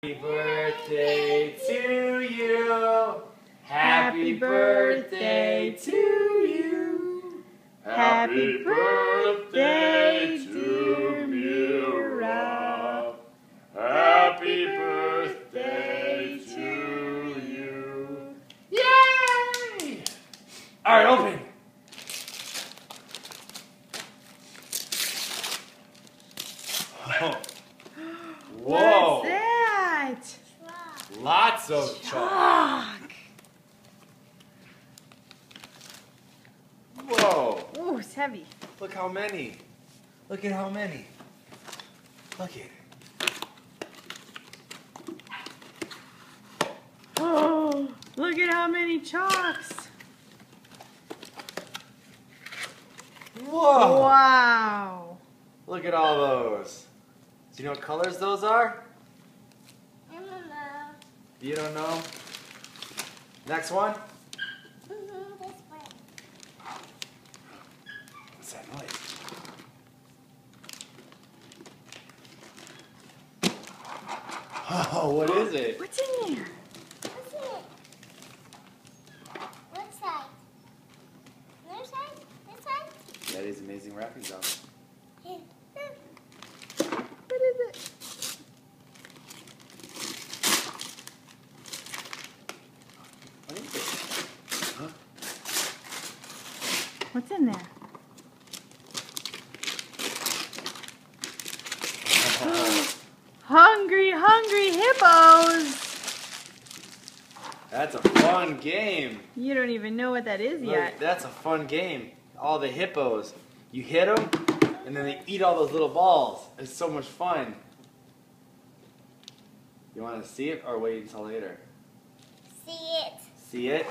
Happy birthday to you. Happy birthday to you. Happy birthday to Mira. Happy birthday to you. Yay! All right, open. Oh. Whoa. What's that? Lots of chalk. Whoa. Oh, it's heavy. Look how many. Look at how many. Look at it. Oh, look at how many chalks. Whoa. Wow. Look at all those. Do you know what colors those are? I don't know. You don't know? Next one. This way. What's that noise? Oh, what is it? What's in there? What's it? What side? This side? This side? Daddy's Amazing Wrapping Zone. What is it? What is it? Huh? What's in there? Hungry hippos. That's a fun game. You don't even know what that is Look, yet. that's a fun game. All the hippos. You hit them, and then they eat all those little balls. It's so much fun. You want to see it or wait until later? See it. See it?